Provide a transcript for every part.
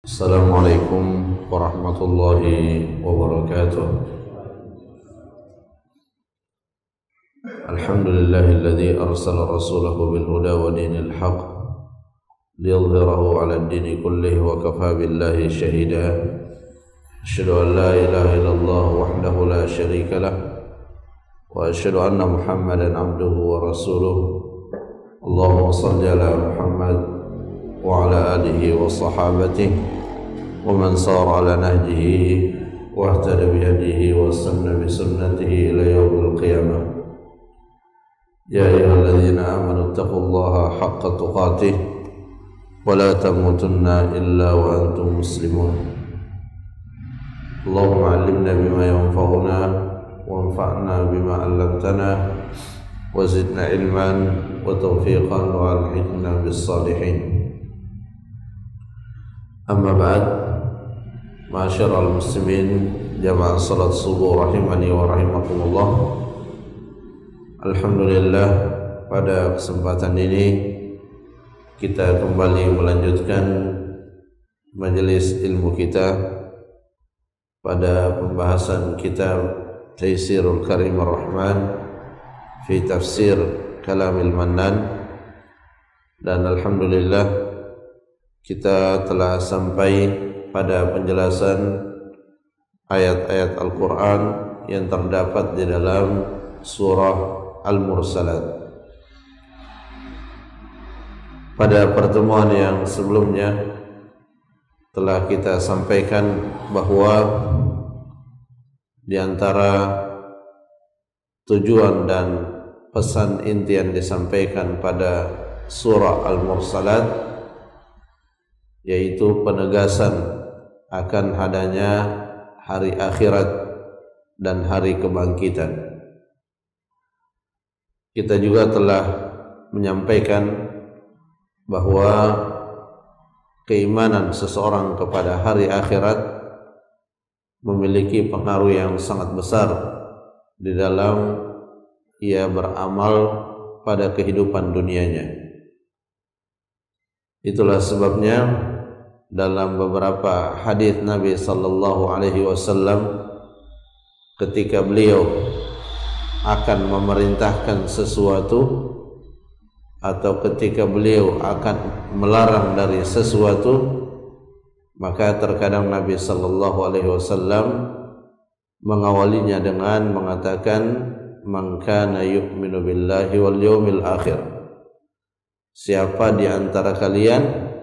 Assalamualaikum warahmatullahi wabarakatuh. Alhamdulillahilladzi arsala rasulahu bil huda wa dinil haq liyudhhirahu 'ala ad-dini kullihi wa kafaa billahi shahida. Asyhadu an la ilaha illallah wahdahu la syarika lah wa asyhadu anna Muhammadan 'abduhu wa rasuluh. Allahumma shalli 'ala Muhammad wa 'ala alihi wa sahabatihi wa man sara 'ala nahjihi wa ihtada bi hadihi wa sanna bi sunnatihi ila yaumil qiyamah. Ya ayyuhalladzina amanu taqullaha haqqa tuqatih wa la tamutunna illa wa antum muslimun. Allahumma 'allimna bima yanfa'una wanfa'na bima 'allamtana wa zidna ilman wa tawfiqan wa alhiqna bis salihin. Amma ba'd. Ma'asyiral muslimin, jamaah salat subuh rahimani wa rahimakumullah. Alhamdulillah, pada kesempatan ini kita kembali melanjutkan majelis ilmu kita pada pembahasan kitab Taysirul Karim Ar-Rahman fi Tafsir Kalamil Mannan. Dan alhamdulillah kita telah sampai pada penjelasan ayat-ayat Al-Quran yang terdapat di dalam surah Al-Mursalat. Pada pertemuan yang sebelumnya telah kita sampaikan bahwa di antara tujuan dan pesan inti yang disampaikan pada surah Al-Mursalat yaitu penegasan akan adanya hari akhirat dan hari kebangkitan. Kita juga telah menyampaikan bahwa keimanan seseorang kepada hari akhirat memiliki pengaruh yang sangat besar di dalam ia beramal pada kehidupan dunianya. Itulah sebabnya dalam beberapa hadis Nabi sallallahu alaihi wasallam ketika beliau akan memerintahkan sesuatu atau ketika beliau akan melarang dari sesuatu, maka terkadang Nabi sallallahu alaihi wasallam mengawalinya dengan mengatakan man kana yu'minu billahi wal yawmil akhir. Siapa di antara kalian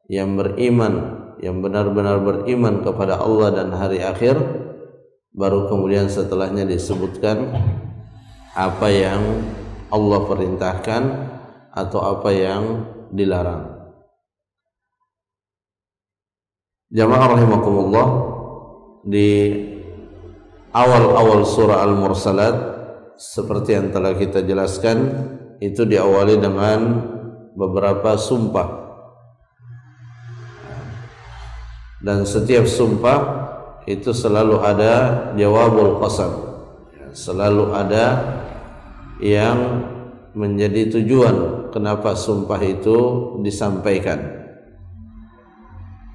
yang beriman, yang benar-benar beriman kepada Allah dan hari akhir, baru kemudian setelahnya disebutkan apa yang Allah perintahkan atau apa yang dilarang. Jamaah rahimakumullah, di awal-awal surah Al-Mursalat seperti yang telah kita jelaskan, itu diawali dengan beberapa sumpah. Dan setiap sumpah itu selalu ada jawabul qasam, selalu ada yang menjadi tujuan kenapa sumpah itu disampaikan.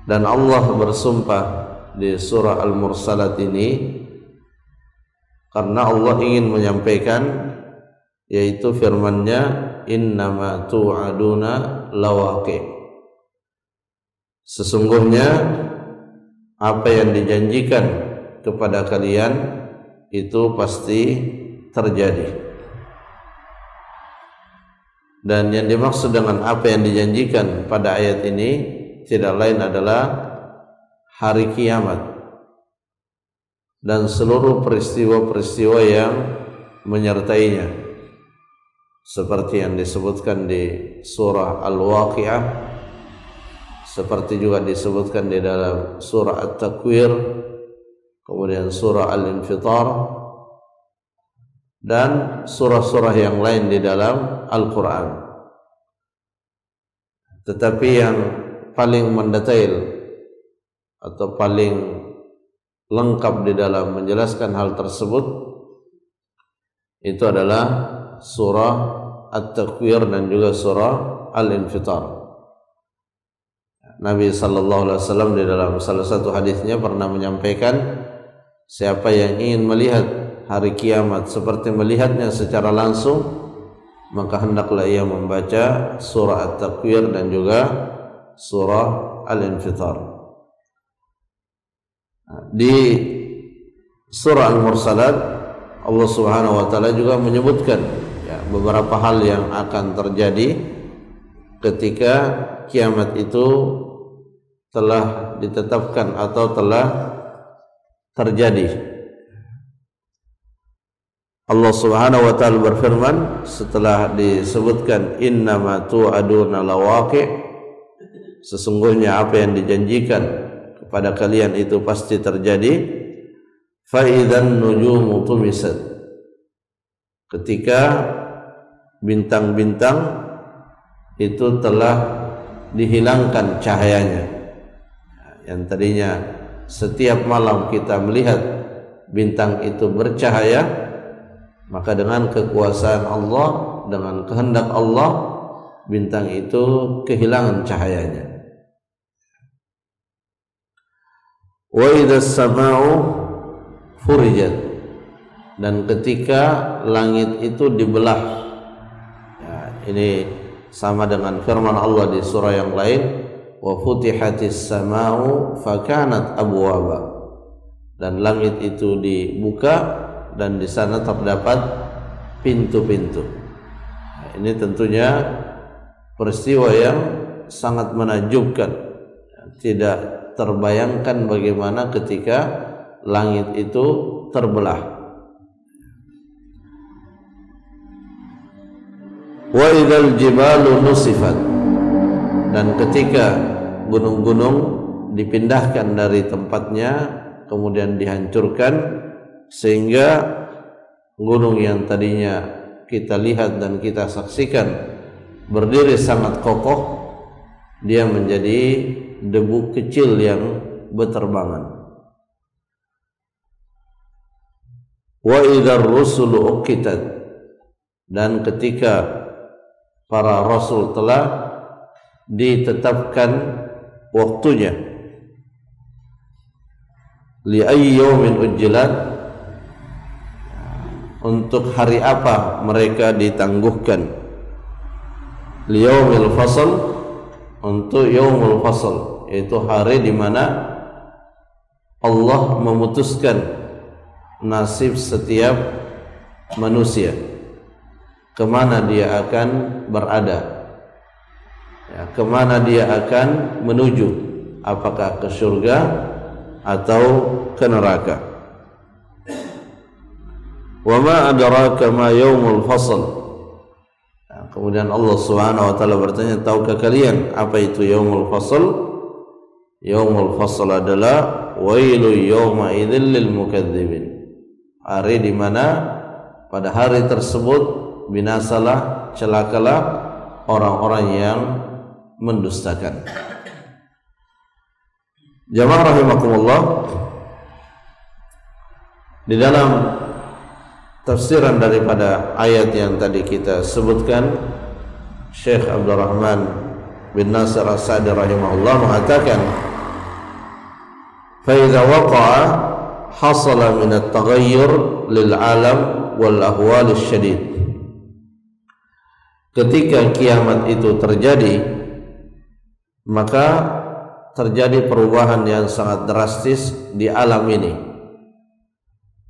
Dan Allah bersumpah di surah Al-Mursalat ini karena Allah ingin menyampaikan, yaitu firman-Nya innama tu'aduna lawaqi'. Sesungguhnya apa yang dijanjikan kepada kalian itu pasti terjadi. Dan yang dimaksud dengan apa yang dijanjikan pada ayat ini tidak lain adalah hari kiamat dan seluruh peristiwa-peristiwa yang menyertainya, seperti yang disebutkan di surah Al-Waqi'ah, seperti juga disebutkan di dalam surah At-Takwir, kemudian surah Al-Infitar, dan surah-surah yang lain di dalam Al-Quran. Tetapi yang paling mendetail atau paling lengkap di dalam menjelaskan hal tersebut itu adalah surah At-Takwir dan juga surah Al-Infitar. Nabi sallallahu alaihi wasallam di dalam salah satu hadisnya pernah menyampaikan, siapa yang ingin melihat hari kiamat seperti melihatnya secara langsung, maka hendaklah ia membaca surah At-Takwir dan juga surah Al-Infitar. Di surah Al-Mursalat Allah Subhanahu wa taala juga menyebutkan beberapa hal yang akan terjadi ketika kiamat itu telah ditetapkan atau telah terjadi. Allah Subhanahu wa taala berfirman setelah disebutkan innama tu'aduna lawaqi', sesungguhnya apa yang dijanjikan kepada kalian itu pasti terjadi. Fa idzan nujumu tumisat, ketika bintang-bintang itu telah dihilangkan cahayanya. Yang tadinya setiap malam kita melihat bintang itu bercahaya, maka dengan kekuasaan Allah, dengan kehendak Allah, bintang itu kehilangan cahayanya. Wa idzas sama'u furijat, dan ketika langit itu dibelah. Ini sama dengan firman Allah di surah yang lain, wa futihatis sama'u fakanat abwaba, dan langit itu dibuka dan di sana terdapat pintu-pintu. Ini tentunya peristiwa yang sangat menakjubkan. Tidak terbayangkan bagaimana ketika langit itu terbelah. Wa idzal jibalu nusifat, dan ketika gunung-gunung dipindahkan dari tempatnya kemudian dihancurkan, sehingga gunung yang tadinya kita lihat dan kita saksikan berdiri sangat kokoh, dia menjadi debu kecil yang berterbangan. Wa idzar rusulu uqitat, dan ketika para rasul telah ditetapkan waktunya. Li ayyi yaumin ujjilat, untuk hari apa mereka ditangguhkan. Li yaumil fasl, untuk yaumul fasl, yaitu hari di mana Allah memutuskan nasib setiap manusia, kemana dia akan berada, kemana dia akan menuju, apakah ke surga atau ke neraka. Wa ma adraka ma yaumul fasl, kemudian Allah Subhanahu wa taala bertanya, tahukah kalian apa itu yaumul fasl? Yaumul fasl adalah wailu yauma idzil lil mukadzibin, hari di mana pada hari tersebut binasalah, celakalah orang-orang yang mendustakan. Jamaah rahimakumullah, di dalam tafsiran daripada ayat yang tadi kita sebutkan, Syekh Abdurrahman bin Nasir As-Sa'di rahimahullah mengatakan, fa idza waqa'a hasala min at-taghayyur lil alam wal ahwal syadid. Ketika kiamat itu terjadi, maka terjadi perubahan yang sangat drastis di alam ini,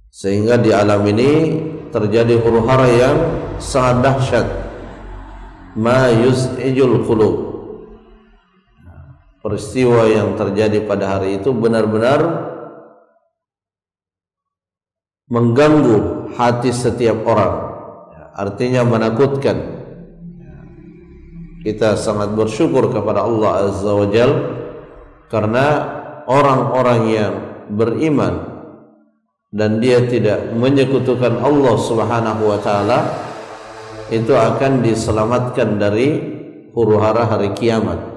sehingga di alam ini terjadi huru-hara yang sangat dahsyat, ma yuz'ijul qulub. Peristiwa yang terjadi pada hari itu benar-benar mengganggu hati setiap orang, artinya menakutkan. Kita sangat bersyukur kepada Allah Azza wa Jal, karena orang-orang yang beriman dan dia tidak menyekutukan Allah Subhanahu wa taala itu akan diselamatkan dari huru-hara hari kiamat,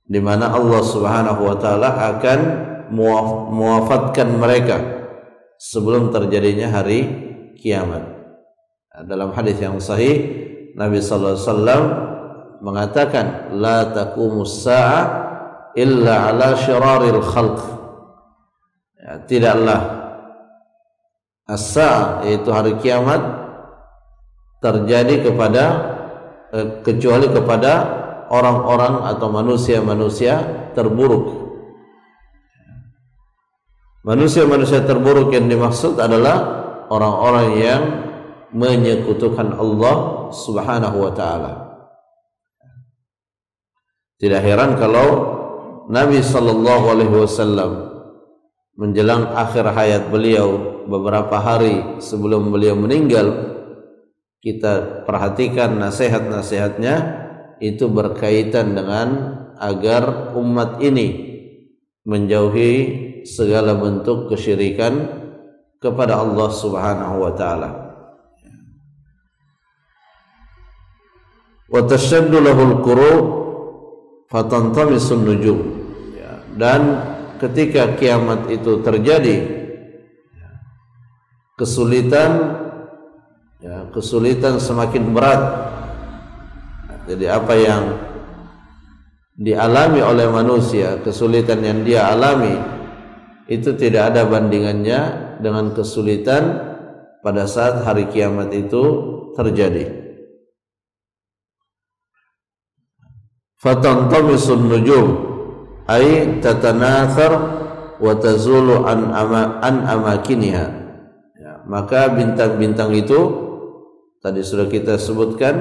di mana Allah Subhanahu wa taala akan mewafatkan mereka sebelum terjadinya hari kiamat. Dalam hadis yang sahih, Nabi sallallahu alaihi wasallam mengatakan la taqumus sa'a illa ala syiraril khalq. Ya, tidaklah as-sa'a yaitu hari kiamat terjadi kecuali kepada orang-orang atau manusia-manusia terburuk. Manusia-manusia terburuk yang dimaksud adalah orang-orang yang menyekutukan Allah Subhanahu wa ta'ala. Tidak heran kalau Nabi sallallahu alaihi wasallam menjelang akhir hayat beliau, beberapa hari sebelum beliau meninggal, kita perhatikan nasihat-nasihatnya itu berkaitan dengan agar umat ini menjauhi segala bentuk kesyirikan kepada Allah Subhanahu wa ta'ala. Wa tashaddu lahul qurub fatantamisun nujum. Dan ketika kiamat itu terjadi, kesulitan semakin berat. Jadi apa yang dialami oleh manusia, kesulitan yang dia alami itu tidak ada bandingannya dengan kesulitan pada saat hari kiamat itu terjadi. Fatantamisun nujum ay tatanathar wa tazulu an amakiniha. Ya, maka bintang-bintang itu tadi sudah kita sebutkan,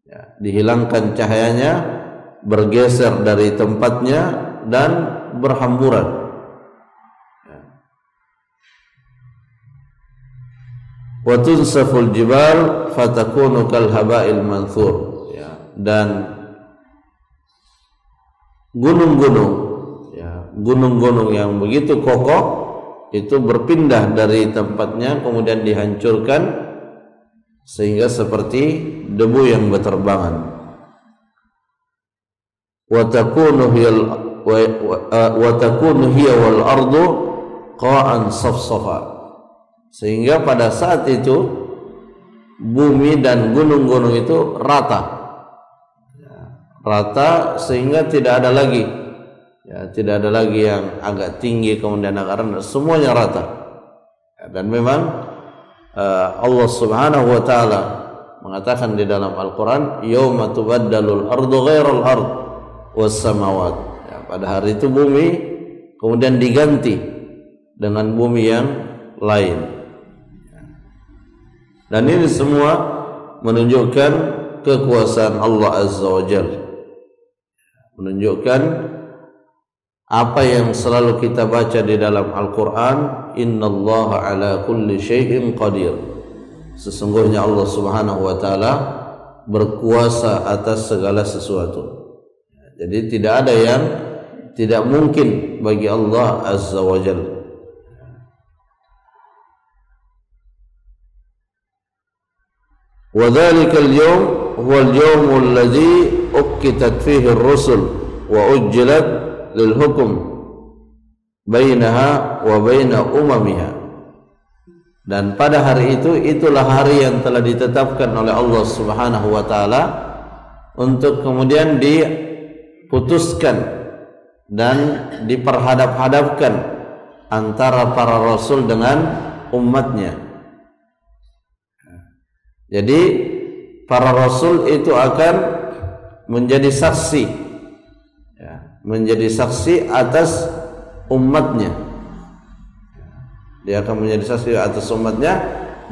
ya, dihilangkan cahayanya, bergeser dari tempatnya dan berhamburan. Ya. Wa tunsaful jibal fatakunu kal haba'il manthur. Ya, dan gunung-gunung yang begitu kokoh itu berpindah dari tempatnya, kemudian dihancurkan sehingga seperti debu yang berterbangan. Wa takunu hiya wal ardu qa'an safsafa. Sehingga pada saat itu bumi dan gunung-gunung itu rata sehingga tidak ada lagi, ya, tidak ada lagi yang agak tinggi kemudian agak rendah, semuanya rata. Ya, dan memang Allah Subhanahu wa ta'ala mengatakan di dalam Al-Quran, yauma tubaddalul ardu ghairal ard was samawat. Ya, pada hari itu bumi kemudian diganti dengan bumi yang lain. Dan ini semua menunjukkan kekuasaan Allah Azza wa Jalla, menunjukkan apa yang selalu kita baca di dalam Al-Quran, innallaha ala kulli syai'in qadir. Sesungguhnya Allah Subhanahu wa ta'ala berkuasa atas segala sesuatu. Jadi tidak ada yang tidak mungkin bagi Allah Azza wa Jalla. Wa dzalikal yawm huwal yawmul ladzi uqitat fihi ar-rusul wa ujjilat lil hukm bainaha wa baina umamiha. Dan pada hari itu, itulah hari yang telah ditetapkan oleh Allah Subhanahu wa ta'ala untuk kemudian diputuskan dan diperhadap-hadapkan antara para rasul dengan umatnya. Jadi para rasul itu akan menjadi saksi, ya, menjadi saksi atas umatnya. Dia akan menjadi saksi atas umatnya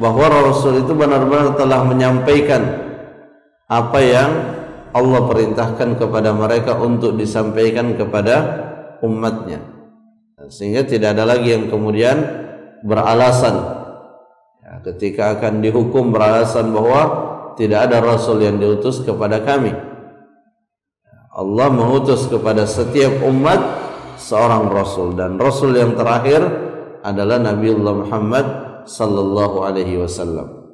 bahwa rasul itu benar-benar telah menyampaikan apa yang Allah perintahkan kepada mereka untuk disampaikan kepada umatnya, sehingga tidak ada lagi yang kemudian beralasan ketika akan dihukum beralasan bahwa tidak ada rasul yang diutus kepada kami. Allah mengutus kepada setiap umat seorang rasul, dan rasul yang terakhir adalah Nabiullah Muhammad sallallahu alaihi wasallam.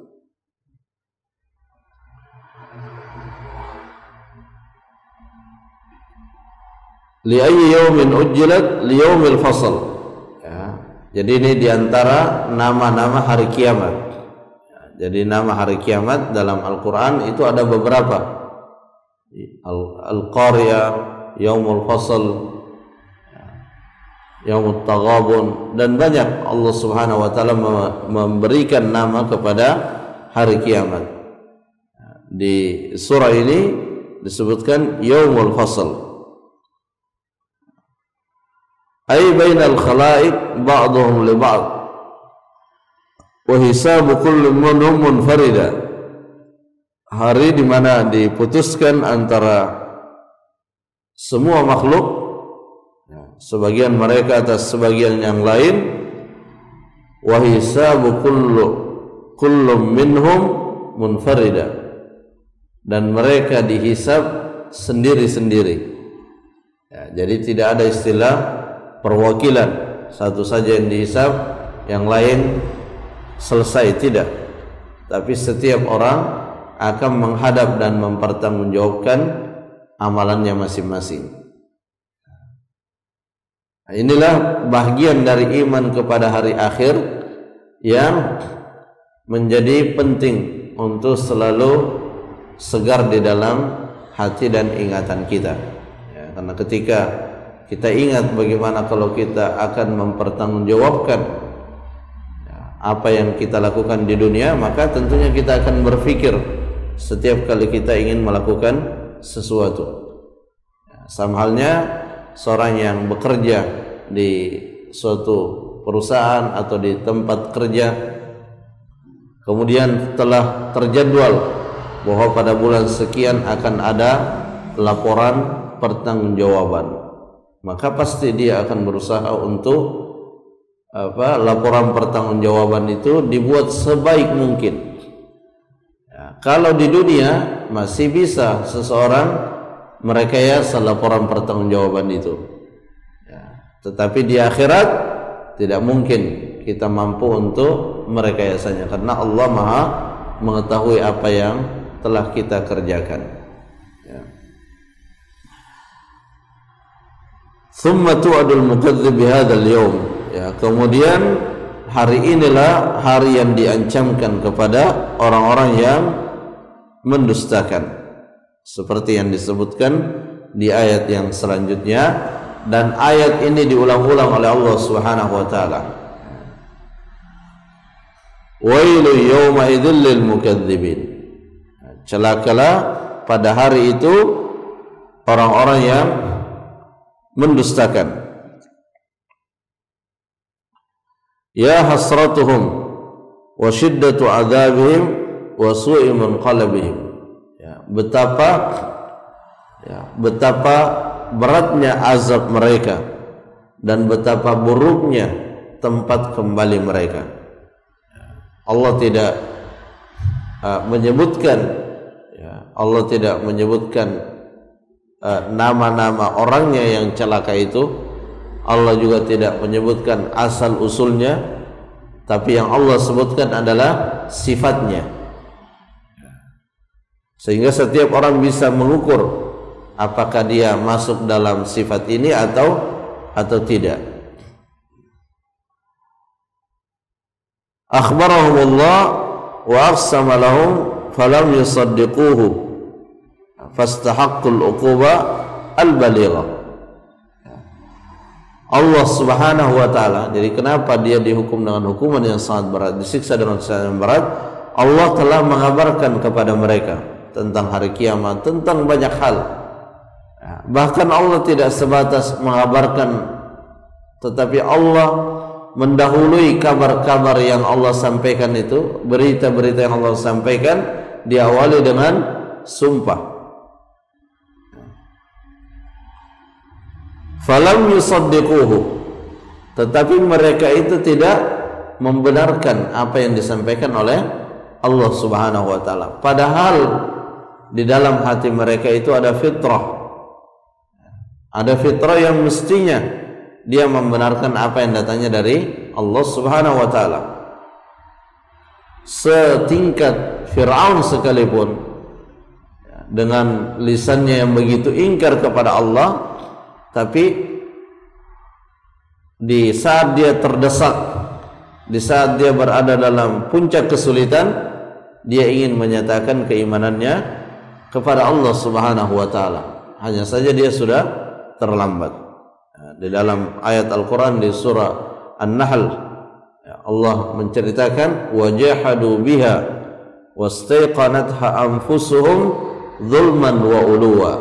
Li ayyi yawmin ujjilat li yaumil fasl. Jadi ini diantara nama-nama hari kiamat. Jadi nama hari kiamat dalam Al-Quran itu ada beberapa. Al-Qariyah, Yaumul Fasl, Yaumut Taghabun, dan banyak Allah Subhanahu wa taala memberikan nama kepada hari kiamat. Di surah ini disebutkan Yaumul Fasl, ay bainal khalaiq ba'dhum li ba'd wa hisabu kulli minhum munfarida. Hari di mana diputuskan antara semua makhluk, sebagian mereka atas sebagian yang lain, wa hisabu kullu minhum munfarida, dan mereka dihisab sendiri-sendiri. Jadi tidak ada istilah perwakilan, satu saja yang dihisab, yang lain selesai, tidak. Tapi setiap orang akan menghadap dan mempertanggungjawabkan amalannya masing-masing. Inilah bagian dari iman kepada hari akhir yang menjadi penting untuk selalu segar di dalam hati dan ingatan kita. Karena ketika kita ingat bagaimana kalau kita akan mempertanggungjawabkan apa yang kita lakukan di dunia, maka tentunya kita akan berpikir setiap kali kita ingin melakukan sesuatu. Sama halnya seorang yang bekerja di suatu perusahaan atau di tempat kerja, kemudian telah terjadwal bahwa pada bulan sekian akan ada laporan pertanggungjawaban, maka pasti dia akan berusaha untuk laporan pertanggungjawaban itu dibuat sebaik mungkin. Kalau di dunia masih bisa seseorang merekayasa laporan pertanggungjawaban itu, tetapi di akhirat tidak mungkin kita mampu untuk merekayasanya, karena Allah Maha mengetahui apa yang telah kita kerjakan. Thumma tu'adul mukadzdzib bihadzal yaum. Kemudian hari inilah hari yang diancamkan kepada orang-orang yang mendustakan, seperti yang disebutkan di ayat yang selanjutnya, dan ayat ini diulang-ulang oleh Allah Subhanahu wa taala. Wailu yawma idzil lil mukadzibin. Celakalah pada hari itu orang-orang yang mendustakan. Ya hasratuhum wa syiddatu adzabihim wa su'i munqalabihim. Betapa beratnya azab mereka dan betapa buruknya tempat kembali mereka. Allah tidak menyebutkan nama-nama orangnya yang celaka itu. Allah juga tidak menyebutkan asal usulnya, tapi yang Allah sebutkan adalah sifatnya, sehingga setiap orang bisa mengukur apakah dia masuk dalam sifat ini atau tidak. Akhbarahumullah wa aqsama lahum falam yusaddiquhu fastahaqqul uquba al-balighah. Allah Subhanahu wa taala, jadi kenapa dia dihukum dengan hukuman yang sangat berat, disiksa dengan siksa yang berat? Allah telah mengabarkan kepada mereka tentang hari kiamat, tentang banyak hal. Bahkan Allah tidak sebatas mengabarkan, tetapi Allah mendahului kabar-kabar yang Allah sampaikan itu, berita-berita yang Allah sampaikan diawali dengan sumpah. Falam yusaddiquhu, tetapi mereka itu tidak membenarkan apa yang disampaikan oleh Allah Subhanahu wa taala, padahal di dalam hati mereka itu ada fitrah yang mestinya dia membenarkan apa yang datangnya dari Allah Subhanahu wa taala. Setingkat Fir'aun sekalipun dengan lisannya yang begitu ingkar kepada Allah, tapi di saat dia terdesak, di saat dia berada dalam puncak kesulitan, dia ingin menyatakan keimanannya kepada Allah Subhanahu wa taala. Hanya saja dia sudah terlambat. Di dalam ayat Al-Qur'an di surah An-Nahl, Allah menceritakan wajahadu biha wastaiqanatha anfusuhum zulman wa uluwa.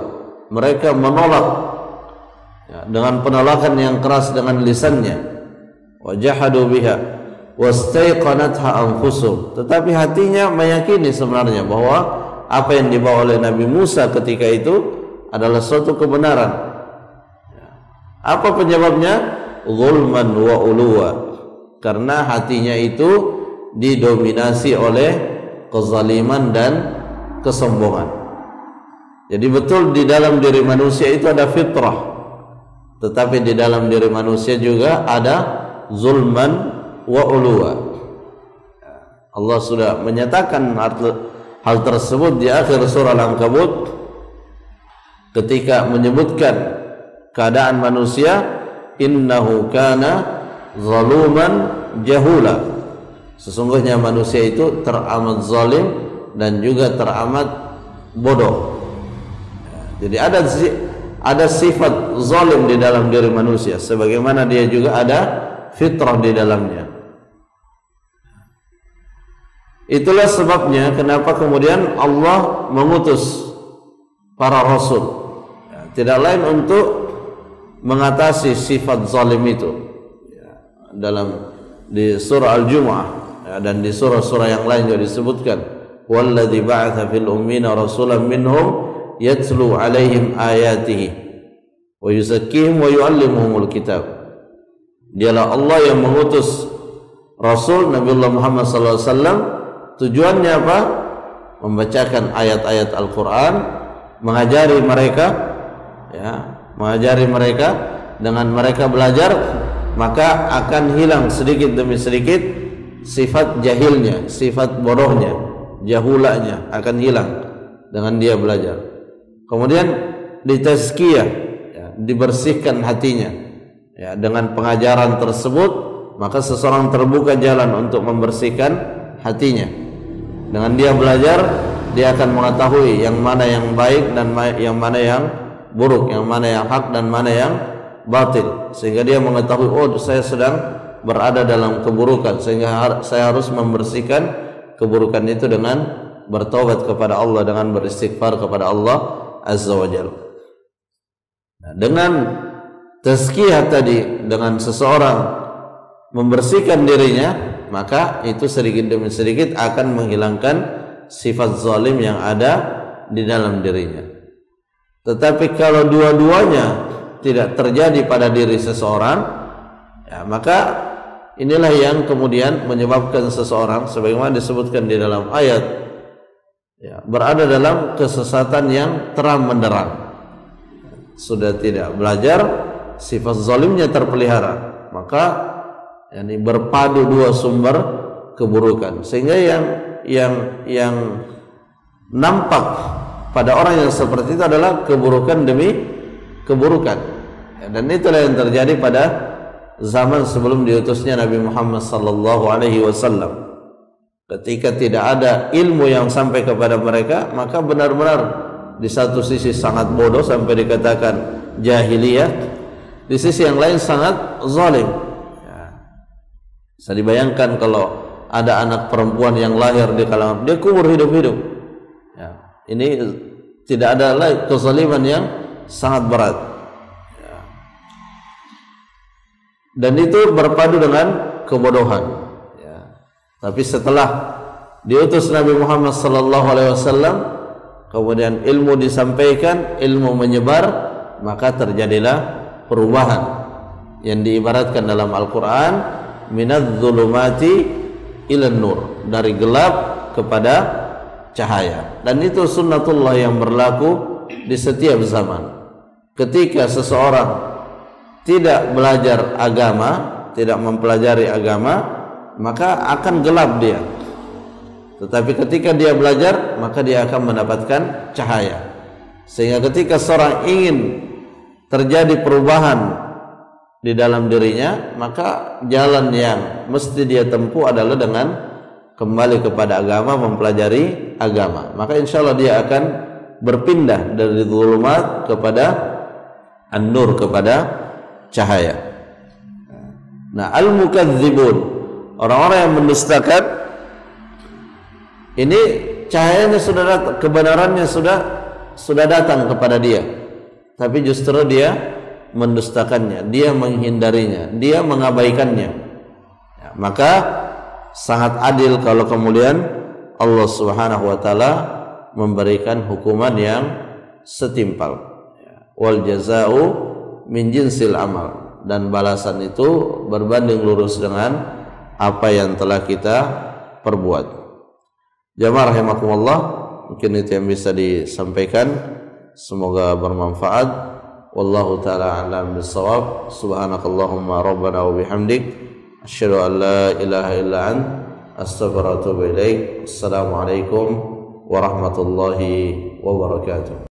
Mereka menolak dengan penolakan yang keras dengan lisannya. Wajahadu biha wastaiqanatha anfusuhum, tetapi hatinya meyakini sebenarnya bahwa apa yang dibawa oleh Nabi Musa ketika itu adalah suatu kebenaran. Apa penyebabnya? Zulman wa uluwa, karena hatinya itu didominasi oleh kezaliman dan kesombongan. Jadi betul di dalam diri manusia itu ada fitrah, tetapi di dalam diri manusia juga ada zulman wa uluwa. Allah sudah menyatakan hal tersebut di akhir surah Al-Ankabut ketika menyebutkan keadaan manusia, innahu kana zaluman jahula. Sesungguhnya manusia itu teramat zalim dan juga teramat bodoh. Jadi ada sifat zalim di dalam diri manusia, sebagaimana dia juga ada fitrah di dalamnya. Itulah sebabnya kenapa kemudian Allah mengutus para rasul, tidak lain untuk mengatasi sifat zalim itu. Di surah Al-Jumu'ah dan di surah-surah yang lain juga disebutkan, walladzi ba'atsa fil ummina rasulan minhum yatlu 'alaihim ayatihi wa yuzakkihim wa yu'allimuhumul kitab. Dialah Allah yang mengutus Rasul Nabiullah Muhammad SAW. Tujuannya apa? Membacakan ayat-ayat Al-Quran, mengajari mereka, dengan mereka belajar maka akan hilang sedikit demi sedikit sifat jahilnya, sifat bodohnya, jahulanya akan hilang dengan dia belajar. Kemudian ditazkiyah, dibersihkan hatinya, dengan pengajaran tersebut maka seseorang terbuka jalan untuk membersihkan hatinya. Dengan dia belajar, dia akan mengetahui yang mana yang baik dan yang mana yang buruk, yang mana yang hak dan mana yang batil, sehingga dia mengetahui, oh saya sedang berada dalam keburukan, sehingga saya harus membersihkan keburukan itu dengan bertaubat kepada Allah, dengan beristighfar kepada Allah Azza wa Jalla. Dengan tazkiyah tadi, dengan seseorang membersihkan dirinya, maka itu sedikit demi sedikit akan menghilangkan sifat zalim yang ada di dalam dirinya. Tetapi kalau dua-duanya tidak terjadi pada diri seseorang, maka inilah yang kemudian menyebabkan seseorang, sebagaimana disebutkan di dalam ayat, berada dalam kesesatan yang terang benderang. Sudah tidak belajar, sifat zalimnya terpelihara, maka berpadu dua sumber keburukan, sehingga yang nampak pada orang yang seperti itu adalah keburukan demi keburukan. Dan itulah yang terjadi pada zaman sebelum diutusnya Nabi Muhammad sallallahu alaihi wasallam. Ketika tidak ada ilmu yang sampai kepada mereka, maka benar-benar di satu sisi sangat bodoh sampai dikatakan jahiliyah, di sisi yang lain sangat zalim. Bisa dibayangkan kalau ada anak perempuan yang lahir di kalangan dia kubur hidup-hidup. Ini tidak ada lagi kezaliman yang sangat berat. Dan itu berpadu dengan kebodohan. Tapi setelah diutus Nabi Muhammad SAW, kemudian ilmu disampaikan, ilmu menyebar, maka terjadilah perubahan yang diibaratkan dalam Al-Quran, minadz-zulumati ilan nur, dari gelap kepada cahaya. Dan itu sunnatullah yang berlaku di setiap zaman. Ketika seseorang tidak belajar agama, tidak mempelajari agama, maka akan gelap dia. Tetapi ketika dia belajar, maka dia akan mendapatkan cahaya. Sehingga ketika seorang ingin terjadi perubahan di dalam dirinya, maka jalan yang mesti dia tempuh adalah dengan kembali kepada agama, mempelajari agama. Maka insya Allah dia akan berpindah dari zulumat kepada an-nur, kepada cahaya. Nah, al-mukadzibun, orang-orang yang mendustakan, ini cahayanya sudah datang, kebenarannya sudah datang kepada dia, tapi justru dia mendustakannya, dia menghindarinya, dia mengabaikannya. Ya, maka sangat adil kalau kemudian Allah Subhanahu wa taala memberikan hukuman yang setimpal. Wal jazaa'u min jinsil amal, dan balasan itu berbanding lurus dengan apa yang telah kita perbuat. Jamaah rahimakumullah, mungkin itu yang bisa disampaikan, semoga bermanfaat. Wallahu taala a'lam bissawab. Subhanakallahumma rabbana wa bihamdik, asyhadu an la ilaha illa anta, astaghfiruka wa atubu ilaik. Assalamualaikum warahmatullahi wabarakatuh.